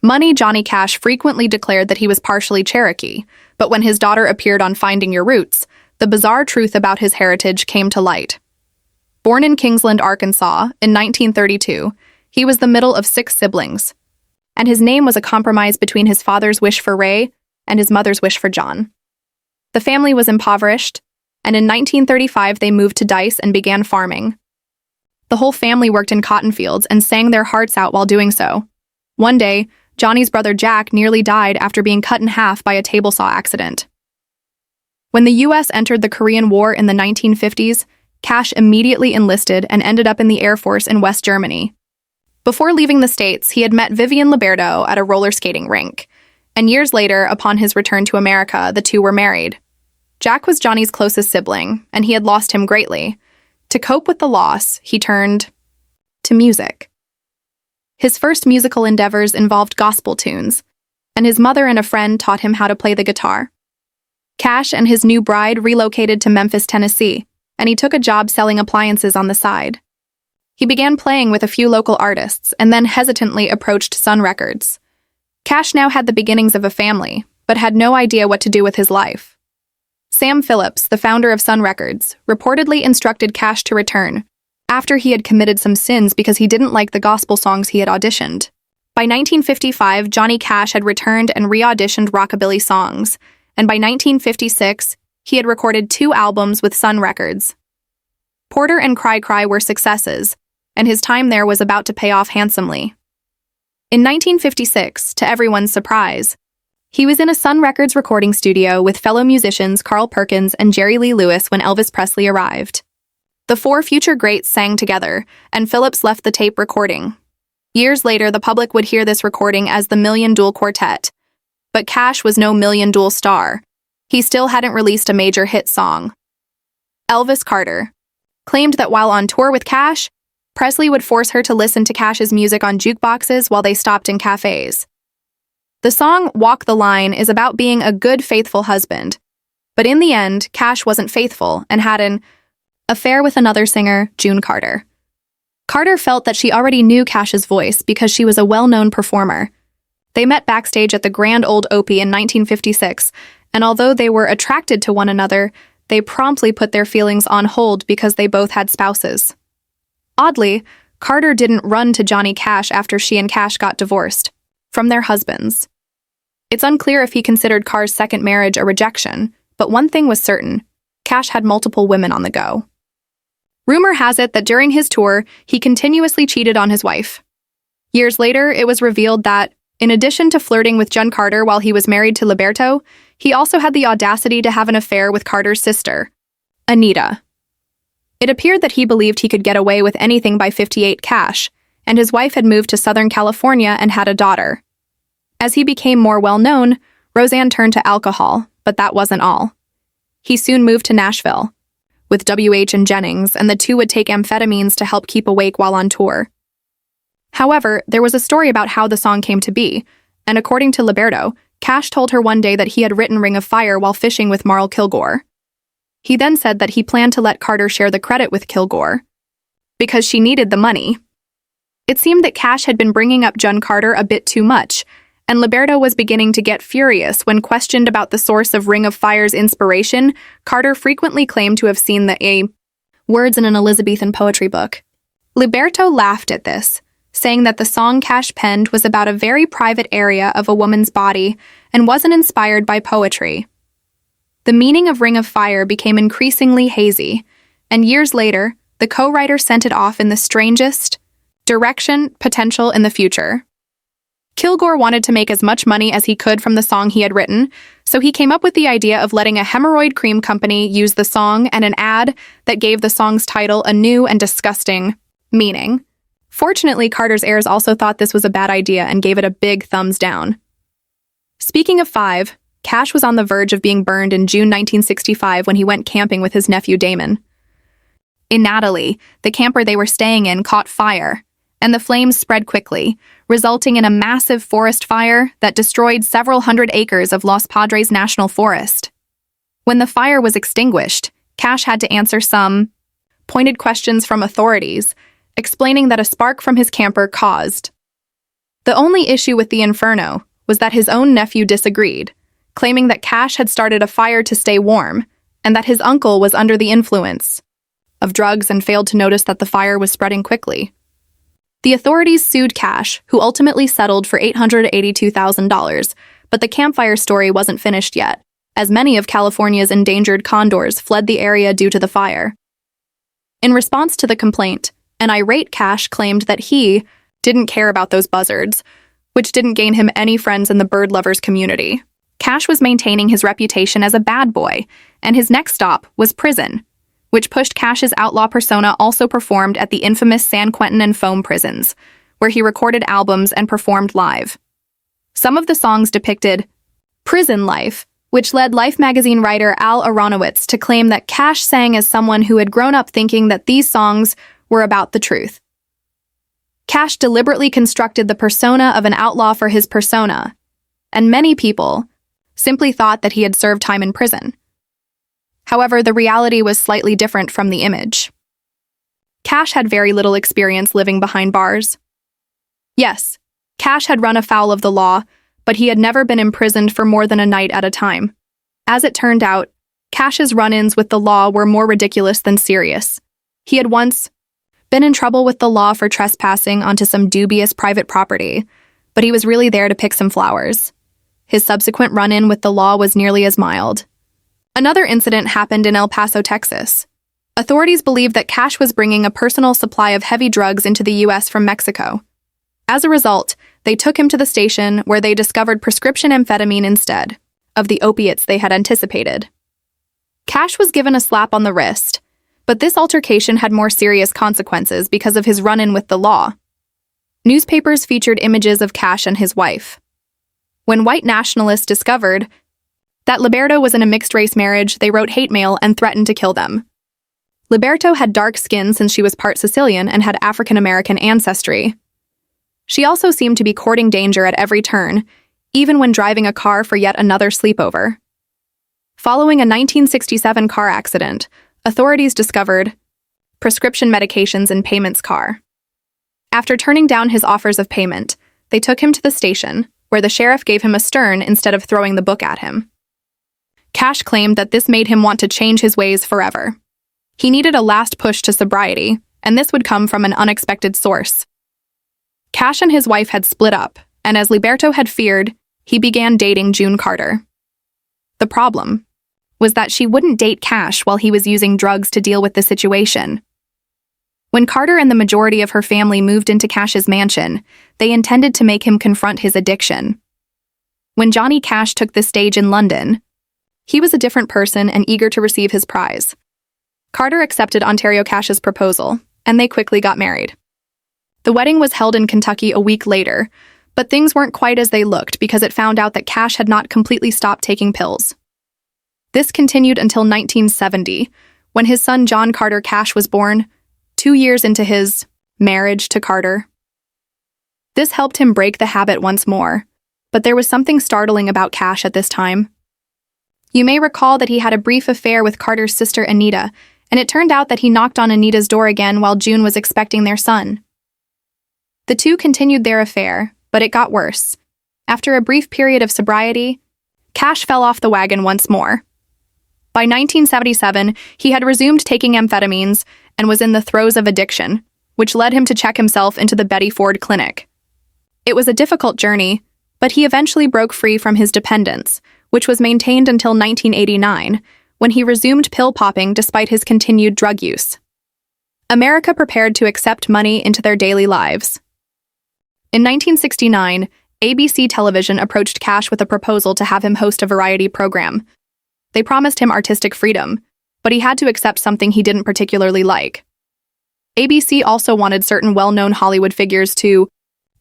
Money Johnny Cash frequently declared that he was partially Cherokee, but when his daughter appeared on Finding Your Roots, the bizarre truth about his heritage came to light. Born in Kingsland, Arkansas, in 1932, he was the middle of 6 siblings, and his name was a compromise between his father's wish for Ray and his mother's wish for John. The family was impoverished, and in 1935 they moved to Dice and began farming. The whole family worked in cotton fields and sang their hearts out while doing so. One day, Johnny's brother Jack nearly died after being cut in half by a table saw accident. When the U.S. entered the Korean War in the 1950s, Cash immediately enlisted and ended up in the Air Force in West Germany. Before leaving the States, he had met Vivian Liberto at a roller skating rink, and years later, upon his return to America, the two were married. Jack was Johnny's closest sibling, and he had lost him greatly. To cope with the loss, he turned to music. His first musical endeavors involved gospel tunes, and his mother and a friend taught him how to play the guitar. Cash and his new bride relocated to Memphis, Tennessee, and he took a job selling appliances on the side. He began playing with a few local artists and then hesitantly approached Sun Records. Cash now had the beginnings of a family, but had no idea what to do with his life. Sam Phillips, the founder of Sun Records, reportedly instructed Cash to return, after he had committed some sins because he didn't like the gospel songs he had auditioned. By 1955, Johnny Cash had returned and re-auditioned rockabilly songs, and by 1956, he had recorded 2 albums with Sun Records. Porter and Cry Cry were successes, and his time there was about to pay off handsomely. In 1956, to everyone's surprise, he was in a Sun Records recording studio with fellow musicians Carl Perkins and Jerry Lee Lewis when Elvis Presley arrived. The 4 future greats sang together, and Phillips left the tape recording. Years later, the public would hear this recording as the Million Duel Quartet. But Cash was no Million Duel star. He still hadn't released a major hit song. Elvis Carter claimed that while on tour with Cash, Presley would force her to listen to Cash's music on jukeboxes while they stopped in cafes. The song Walk the Line is about being a good, faithful husband. But in the end, Cash wasn't faithful and had an affair with another singer, June Carter. Carter felt that she already knew Cash's voice because she was a well-known performer. They met backstage at the Grand Ole Opry in 1956, and although they were attracted to one another, they promptly put their feelings on hold because they both had spouses. Oddly, Carter didn't run to Johnny Cash after she and Cash got divorced from their husbands. It's unclear if he considered Carr's second marriage a rejection, but one thing was certain: Cash had multiple women on the go. Rumor has it that during his tour, he continuously cheated on his wife. Years later, it was revealed that, in addition to flirting with June Carter while he was married to Liberto, he also had the audacity to have an affair with Carter's sister, Anita. It appeared that he believed he could get away with anything by 58 Cash, and his wife had moved to Southern California and had a daughter. As he became more well-known, Rosanne turned to alcohol, but that wasn't all. He soon moved to Nashville with W.H. and Jennings, and the two would take amphetamines to help keep awake while on tour. However, there was a story about how the song came to be, and according to Liberto, Cash told her one day that he had written Ring of Fire while fishing with Marl Kilgore. He then said that he planned to let Carter share the credit with Kilgore, because she needed the money. It seemed that Cash had been bringing up June Carter a bit too much, and Liberto was beginning to get furious when questioned about the source of Ring of Fire's inspiration. Carter frequently claimed to have seen the words in an Elizabethan poetry book. Liberto laughed at this, saying that the song Cash penned was about a very private area of a woman's body and wasn't inspired by poetry. The meaning of Ring of Fire became increasingly hazy, and years later, the co-writer sent it off in the strangest direction potential in the future. Kilgore wanted to make as much money as he could from the song he had written, so he came up with the idea of letting a hemorrhoid cream company use the song and an ad that gave the song's title a new and disgusting meaning. Fortunately, Carter's heirs also thought this was a bad idea and gave it a big thumbs down. Speaking of 5, Cash was on the verge of being burned in June 1965 when he went camping with his nephew Damon. In Natalie, the camper they were staying in caught fire, and the flames spread quickly, resulting in a massive forest fire that destroyed several hundred acres of Los Padres National Forest. When the fire was extinguished, Cash had to answer some pointed questions from authorities, explaining that a spark from his camper caused The only issue with the inferno was that his own nephew disagreed, claiming that Cash had started a fire to stay warm and that his uncle was under the influence of drugs and failed to notice that the fire was spreading quickly. The authorities sued Cash, who ultimately settled for $882,000, but the campfire story wasn't finished yet, as many of California's endangered condors fled the area due to the fire. In response to the complaint, an irate Cash claimed that he didn't care about those buzzards, which didn't gain him any friends in the bird lovers community. Cash was maintaining his reputation as a bad boy, and his next stop was prison, which pushed Cash's outlaw persona also performed at the infamous San Quentin and Foam prisons, where he recorded albums and performed live. Some of the songs depicted prison life, which led Life magazine writer Al Aronowitz to claim that Cash sang as someone who had grown up thinking that these songs were about the truth. Cash deliberately constructed the persona of an outlaw for his persona, and many people simply thought that he had served time in prison. However, the reality was slightly different from the image. Cash had very little experience living behind bars. Yes, Cash had run afoul of the law, but he had never been imprisoned for more than a night at a time. As it turned out, Cash's run-ins with the law were more ridiculous than serious. He had once been in trouble with the law for trespassing onto some dubious private property, but he was really there to pick some flowers. His subsequent run-in with the law was nearly as mild. Another incident happened in El Paso, Texas. Authorities believed that Cash was bringing a personal supply of heavy drugs into the U.S. from Mexico. As a result, they took him to the station where they discovered prescription amphetamine instead of the opiates they had anticipated. Cash was given a slap on the wrist, but this altercation had more serious consequences because of his run-in with the law. Newspapers featured images of Cash and his wife. When white nationalists discovered that Liberto was in a mixed-race marriage, they wrote hate mail and threatened to kill them. Liberto had dark skin since she was part Sicilian and had African-American ancestry. She also seemed to be courting danger at every turn, even when driving a car for yet another sleepover. Following a 1967 car accident, authorities discovered prescription medications in Payment's car. After turning down his offers of payment, they took him to the station, where the sheriff gave him a stern instead of throwing the book at him. Cash claimed that this made him want to change his ways forever. He needed a last push to sobriety, and this would come from an unexpected source. Cash and his wife had split up, and as Liberto had feared, he began dating June Carter. The problem was that she wouldn't date Cash while he was using drugs to deal with the situation. When Carter and the majority of her family moved into Cash's mansion, they intended to make him confront his addiction. When Johnny Cash took the stage in London, he was a different person and eager to receive his prize. Carter accepted Ontario Cash's proposal, and they quickly got married. The wedding was held in Kentucky a week later, but things weren't quite as they looked because it found out that Cash had not completely stopped taking pills. This continued until 1970, when his son John Carter Cash was born, 2 years into his marriage to Carter. This helped him break the habit once more, but there was something startling about Cash at this time. You may recall that he had a brief affair with Carter's sister Anita, and it turned out that he knocked on Anita's door again while June was expecting their son. The two continued their affair, but it got worse. After a brief period of sobriety, Cash fell off the wagon once more. By 1977, he had resumed taking amphetamines and was in the throes of addiction, which led him to check himself into the Betty Ford Clinic. It was a difficult journey, but he eventually broke free from his dependence, which was maintained until 1989, when he resumed pill popping despite his continued drug use. America prepared to accept money into their daily lives. In 1969, ABC Television approached Cash with a proposal to have him host a variety program. They promised him artistic freedom, but he had to accept something he didn't particularly like. ABC also wanted certain well-known Hollywood figures to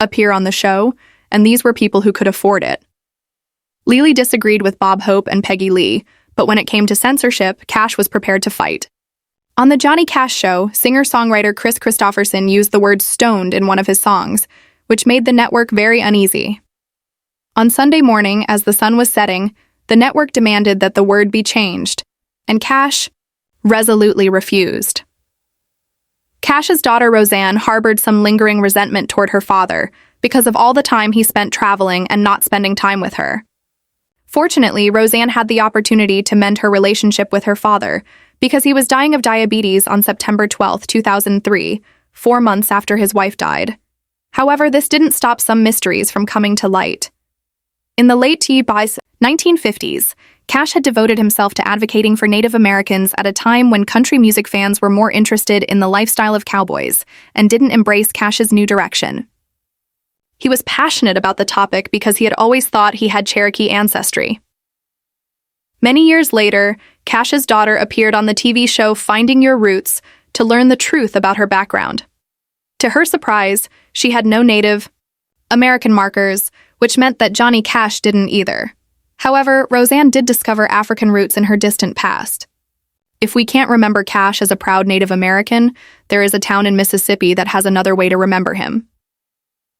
appear on the show, and these were people who could afford it. Lily disagreed with Bob Hope and Peggy Lee, but when it came to censorship, Cash was prepared to fight. On the Johnny Cash Show, singer-songwriter Chris Christopherson used the word stoned in one of his songs, which made the network very uneasy. On Sunday morning, as the sun was setting, the network demanded that the word be changed, and Cash resolutely refused. Cash's daughter Rosanne harbored some lingering resentment toward her father because of all the time he spent traveling and not spending time with her. Fortunately, Rosanne had the opportunity to mend her relationship with her father because he was dying of diabetes on September 12, 2003, 4 months after his wife died. However, this didn't stop some mysteries from coming to light. In the late 1950s, Cash had devoted himself to advocating for Native Americans at a time when country music fans were more interested in the lifestyle of cowboys and didn't embrace Cash's new direction. He was passionate about the topic because he had always thought he had Cherokee ancestry. Many years later, Cash's daughter appeared on the TV show Finding Your Roots to learn the truth about her background. To her surprise, she had no Native American markers, which meant that Johnny Cash didn't either. However, Rosanne did discover African roots in her distant past. If we can't remember Cash as a proud Native American, there is a town in Mississippi that has another way to remember him.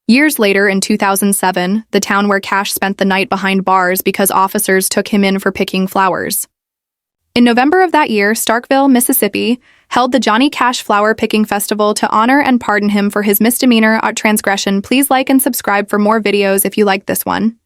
Years later, in 2007, the town where Cash spent the night behind bars because officers took him in for picking flowers. In November of that year, Starkville, Mississippi, held the Johnny Cash Flower Picking Festival to honor and pardon him for his misdemeanor transgression. Please like and subscribe for more videos if you like this one.